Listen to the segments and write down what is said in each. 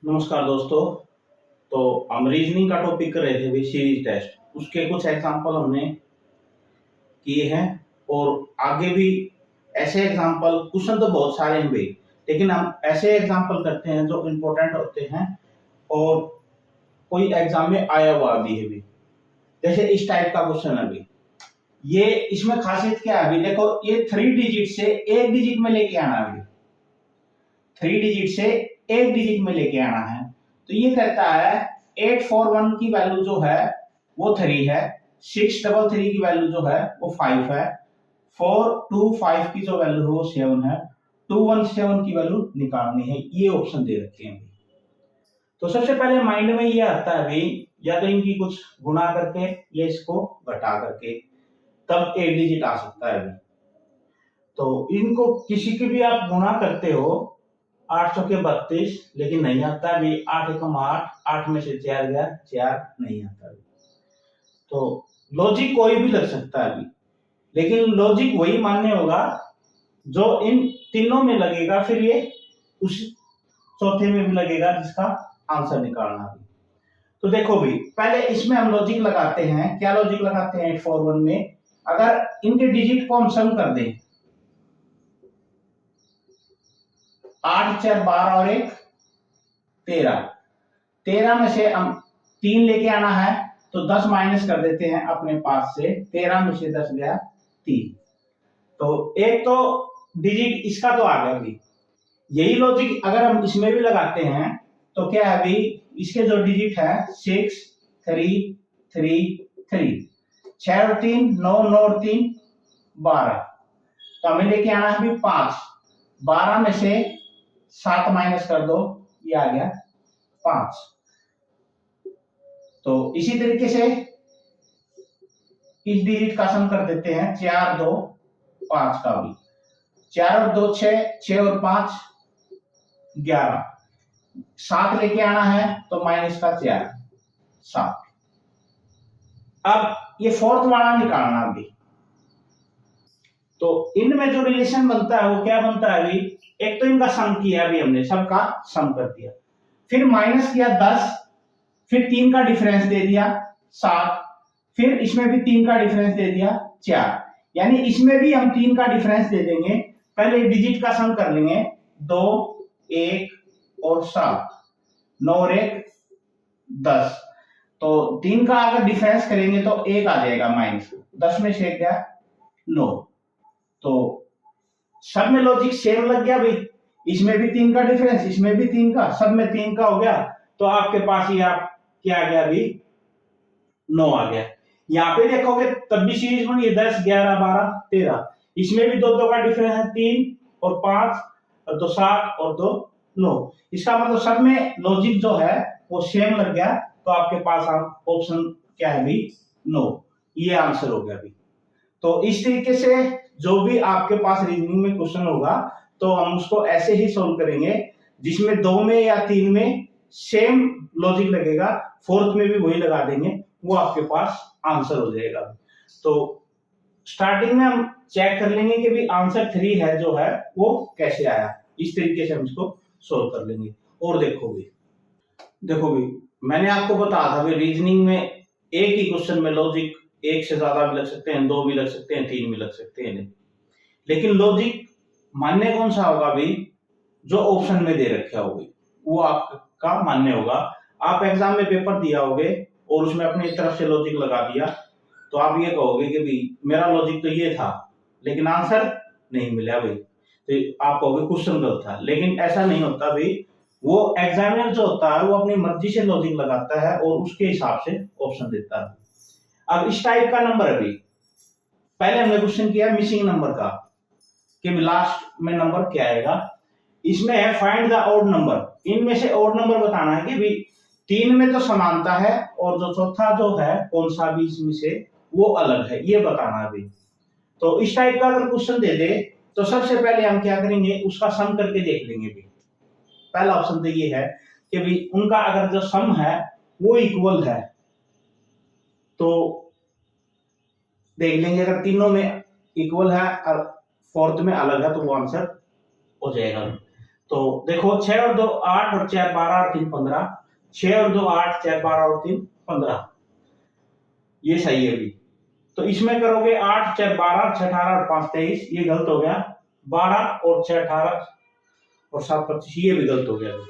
नमस्कार दोस्तों। तो हम रीजनिंग का टॉपिक कर रहे थे भी सीरीज टेस्ट, उसके कुछ एग्जांपल हमने किए हैं और आगे भी ऐसे एग्जांपल, क्वेश्चन तो बहुत सारे हैं भाई, लेकिन हम ऐसे एग्जांपल करते हैं जो इम्पोर्टेंट होते हैं और कोई एग्जाम में आया हुआ भी है भी। जैसे इस टाइप का क्वेश्चन है भी, ये इसमें खासियत क्या है अभी देखो, ये 3 डिजिट से एक डिजिट में लेके आना है। 3 डिजिट से एक डिजिट में लेके आना है, तो ये कहता है 841 की वैल्यू जो है वो 3 है, 633 की वैल्यू जो है वो 5 है, 425 की जो वैल्यू है वो 7 है, 217 की वैल्यू निकालनी है। ये ऑप्शन दे रखे हैं। तो सबसे पहले माइंड में ये आता है भाई, या तो इनकी कुछ गुणा करके या इसको घटा करके तब एक डिजिट आ सकता है अभी। तो इनको किसी की भी आप गुणा करते हो 832, लेकिन नहीं आता अभी। 8 एकम 8, 8 में से 4 गया 4, नहीं आता अभी। तो लॉजिक कोई भी लग सकता है अभी, लेकिन लॉजिक वही मान्य होगा जो इन तीनों में लगेगा, फिर ये उस चौथे में भी लगेगा जिसका आंसर निकालना है। तो देखो भाई, पहले इसमें हम लॉजिक लगाते हैं। क्या लॉजिक लगाते हैं 841 में? अगर इनके डिजिट को हम सम कर दें, 8 4 12 और 1 13, 13 में से हम 3 लेके आना है तो 10 माइनस कर देते हैं अपने पास से। 13 में से 10 गया 3, तो एक तो डिजिट इसका तो आ गया अभी। यही लॉजिक अगर हम इसमें भी लगाते हैं तो क्या है अभी, इसके जो डिजिट है 6 3 3 3, 6 और 3 9, 9 और 3 12, तो हमें लेके आना है अभी 5। 12 में से 7 माइनस कर दो, ये आ गया 5। तो इसी तरीके से इस डिजिट का सम कर देते हैं, 4 2 5 का भी। 4 और 2 6, 6 और 5 11, 7 लेके आना है तो माइनस का 4 7। अब ये फोर्थ वाला निकालना अभी। तो इनमें जो रिलेशन बनता है वो क्या बनता है अभी, एक तो इनका सम किया अभी हमने, सबका सम कर दिया, फिर माइनस किया 10, फिर 3 का डिफरेंस दे दिया 7, फिर इसमें भी 3 का डिफरेंस दे दिया 4, यानी इसमें भी हम 3 का डिफरेंस दे देंगे। पहले डिजिट का सम कर लेंगे, 2 1 और 7, 9 और 1 10, तो 3 का अगर डिफरेंस करेंगे तो 1 आ जाएगा माइनस, 10 में से 1 गया 9। तो सब में लॉजिक सेम लग गया भाई, इसमें भी 3 का डिफरेंस, इसमें भी 3 का, सब में 3 का हो गया, तो आपके पास ये आप क्या आ गया अभी 9 आ गया। यहाँ पे देखोगे तब भी सीरीज बनी 10 11 12 13, इसमें भी 2 2 का डिफरेंस है, 3 और 5 और 2 7 और 2 9। इसका मतलब सब में लॉजिक जो है वो सेम लग गया, तो आपके पास ऑप्शन क्या है अभी 9, ये आंसर हो गया अभी। तो इस तरीके से जो भी आपके पास रीजनिंग में क्वेश्चन होगा तो हम उसको ऐसे ही सोल्व करेंगे, जिसमें 2 में या 3 में सेम लॉजिक लगेगा, फोर्थ में भी वही लगा देंगे, वो आपके पास आंसर हो जाएगा। तो स्टार्टिंग में हम चेक कर लेंगे कि भी आंसर 3 है जो है वो कैसे आया, इस तरीके से हम इसको सोल्व कर लेंगे। और देखो भी मैंने आपको बताया था रीजनिंग में एक ही क्वेश्चन में लॉजिक एक से ज्यादा भी लग सकते हैं, 2 भी लग सकते हैं, 3 भी लग सकते हैं, लेकिन लॉजिक मान्य कौन सा होगा भाई, जो ऑप्शन में दे रखा होगा वो आपका मान्य होगा। आप एग्जाम में पेपर दिया होगे और उसमें अपनी तरफ से लॉजिक लगा दिया, तो आप ये कहोगे कि भाई मेरा लॉजिक तो ये था लेकिन आंसर नहीं मिला भाई, तो आप कहोगे क्वेश्चन गलत था। लेकिन ऐसा नहीं होता भाई, वो एग्जामिनर जो होता है वो अपनी मर्जी से लॉजिक लगाता है और उसके हिसाब से ऑप्शन देता है। अब इस टाइप का नंबर अभी पहले हमने क्वेश्चन किया मिसिंग नंबर का, कि लास्ट में नंबर क्या आएगा। इसमें है फाइंड द ऑड नंबर, इनमें से ऑड नंबर बताना है कि भाई 3 में तो समानता है और जो चौथा जो है कौन सा भी इसमें से वो अलग है, ये बताना है भाई। तो इस टाइप का अगर क्वेश्चन दे दे तो सबसे पहले हम क्या करेंगे, उसका सम करके देख लेंगे भाई। पहला ऑप्शन तो ये है कि भाई उनका अगर जो सम है वो इक्वल है, तो देख लेंगे अगर तीनों में इक्वल है और फोर्थ में अलग है तो वो आंसर हो जाएगा। तो देखो 6 और 2 8 और 4 12 और 3 15, 6 और 2 8, 4 12 और 3 15, ये सही है अभी। तो इसमें करोगे 8 4 12, 6 18 और 5 23, ये गलत हो गया। 12 और 6 18 और 7 25, ये भी गलत हो गया अभी।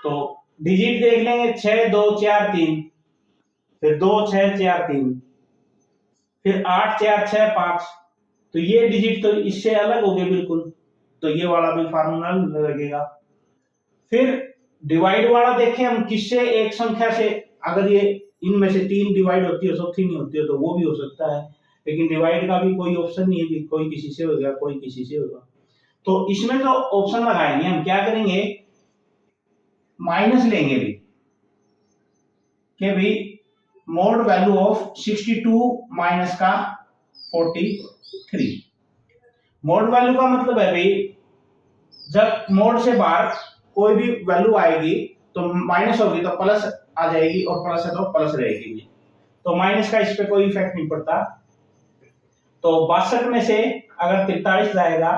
तो डिजिट देख लेंगे 6 2 4 3, फिर 2 6 4 3, फिर 8 4 6 5। तो ये डिजिट तो इससे अलग हो गए बिल्कुल, तो ये वाला भी फार्मूला लगेगा। फिर डिवाइड वाला देखें हम, किससे एक संख्या से, अगर ये इनमें से 3 डिवाइड होती है, चौथी नहीं होती है, तो वो भी हो सकता है। लेकिन डिवाइड का भी कोई ऑप्शन नहीं है, कोई किसी से होगा कोई किसी से होगा। तो इसमें जो ऑप्शन लगाएंगे हम, क्या करेंगे, माइनस लेंगे भी, कि भी मोड वैल्यू ऑफ 62 माइनस का 43। मोड वैल्यू का मतलब है भाई, जब मोड से बाहर कोई भी वैल्यू आएगी तो माइनस होगी तो प्लस आ जाएगी, और प्लस है तो प्लस रहेगी भी। तो माइनस का इस पे कोई इफेक्ट नहीं पड़ता। तो 62 में से अगर 43 जाएगा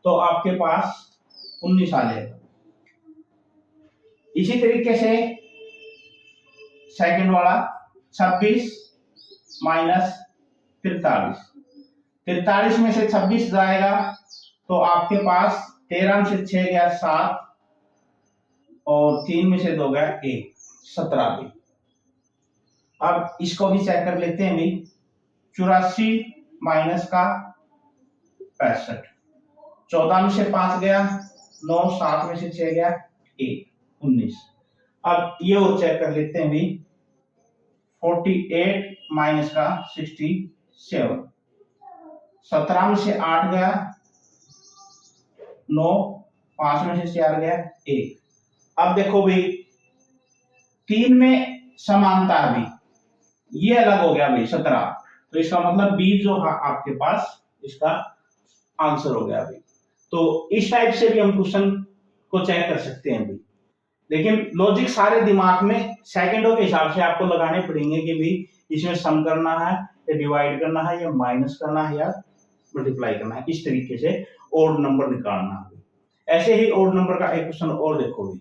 तो आपके पास 19 आ जाएगा। इसी तरीके से सेकंड वाला 26 माइनस 43, 43 में से 26 जाएगा तो आपके पास 13 में से 6 गया 7, और 3 में से 2 गया 1, 17 भी। अब इसको भी चेक कर लेते हैं भाई, 84 माइनस का 65, 14 में से 5 गया 9, 7 में से 6 गया 1, 19। अब ये और चेक कर लेते हैं भाई, 48 माइनस का 67, 17 में से 8 गया 9, 5 में से 4 गया 1। अब देखो भाई, 3 में समानता है भाई, ये अलग हो गया भाई 17, तो इसका मतलब बी जो है आपके पास, इसका आंसर हो गया भाई। तो इस टाइप से भी हम क्वेश्चन को चेक कर सकते हैं भाई। लेकिन लॉजिक सारे दिमाग में सेकंडों के हिसाब से आपको लगाने पड़ेंगे कि भाई इसमें सम करना है या डिवाइड करना है या माइनस करना है या मल्टीप्लाई करना है, इस तरीके से ओड नंबर निकालना है। ऐसे ही ओड नंबर का एक क्वेश्चन और देखो भाई।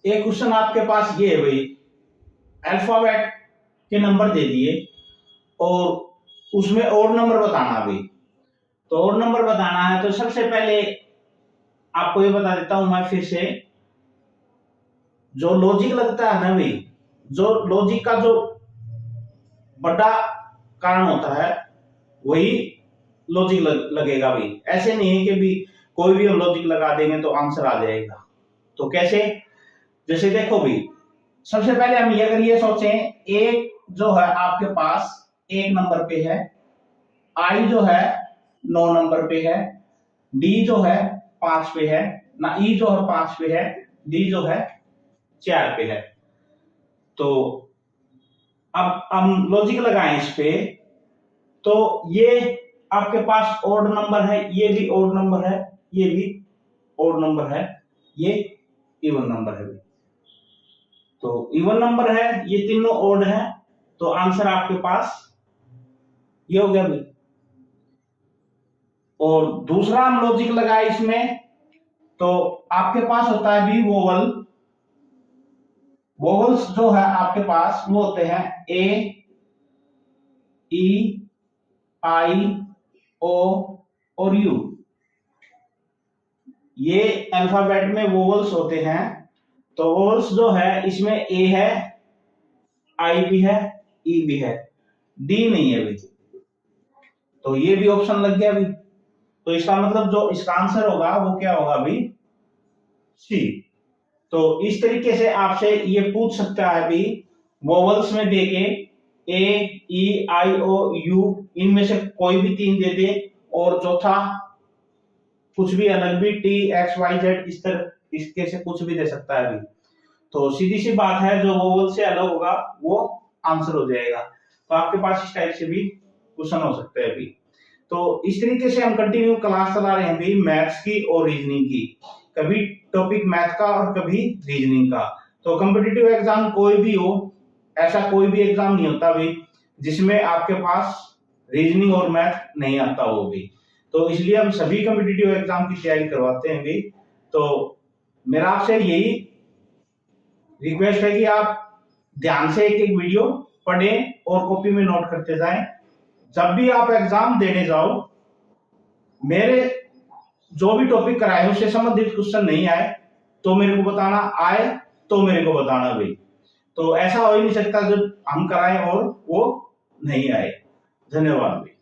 एक क्वेश्चन आपके पास ये है भाई, अल्फाबेट के नंबर दे दिए और उसमें ओड नंबर बताना भाई। तो ओड नंबर बताना है तो सबसे पहले आपको ये बता देता हूं मैं फिर से, जो लॉजिक लगता है ना भाई, जो लॉजिक का जो बड़ा कारण होता है वही लॉजिक लगेगा भाई। ऐसे नहीं है कि भी कोई भी हम लॉजिक लगा देंगे तो आंसर आ जाएगा। तो कैसे, जैसे देखो भाई, सबसे पहले हम ये अगर ये सोचें, एक जो है आपके पास 1 नंबर पे है, आई जो है 9 नंबर पे है, डी जो है 5 पे है ना, ई जो है 5 पे है, डी जो है 4 पे है। तो अब हम लॉजिक लगाएं इस पे, तो ये आपके पास ओड नंबर है, ये भी ओड नंबर है, ये भी ओड नंबर है, ये इवन नंबर है। तो इवन नंबर है, ये तीनों ओड है, तो आंसर आपके पास ये हो गया भाई। और दूसरा हम लॉजिक लगाए इसमें, तो आपके पास होता है भी वोवल। वोवल्स जो है आपके पास वो होते हैं ए, ई, आई, ओ और यू। ये अल्फाबेट में वोवल्स होते हैं। तो वोवल्स जो है इसमें ए है, आई भी है, ई भी है, डी नहीं है अभी। तो ये भी ऑप्शन लग गया अभी। तो इसका मतलब जो इसका आंसर होगा वो क्या होगा अभी, सी। तो इस तरीके से आपसे ये पूछ सकता है अभी, वोवल्स में देके ए, ई, आई, ओ, यू, इनमें से कोई भी 3 दे दे, और चौथा कुछ भी अलग भी, टी, एक्स, वाई, जेड, इस तरह इसके से कुछ भी दे सकता है अभी। तो सीधी सी बात है, जो वोवल से अलग होगा वो आंसर हो जाएगा। तो आपके पास इस टाइप से भी क्वेश्चन हो सकते हैं अभी। तो इस तरीके से हम कंटिन्यू क्लास चला रहे हैं अभी, मैथ्स की और रीजनिंग की। कभी टॉपिक मैथ का और कभी रीजनिंग का। तो कॉम्पिटिटिव एग्जाम कोई भी हो, ऐसा कोई भी एग्जाम नहीं होता भी जिसमें आपके पास रीजनिंग और मैथ नहीं आता हो भी। तो इसलिए हम सभी कॉम्पिटिटिव एग्जाम की तैयारी करवाते हैं भी। तो मेरा आपसे यही रिक्वेस्ट है कि आप ध्यान से एक एक वीडियो पढ़ें और कॉपी में नोट करते जाएं। जब भी आप एग्जाम देने जाओ, मेरे जो भी टॉपिक कराए उससे संबंधित क्वेश्चन नहीं आए तो मेरे को बताना, आए तो मेरे को बताना भाई। तो ऐसा हो ही नहीं सकता जब हम कराएं और वो नहीं आए। धन्यवाद भाई।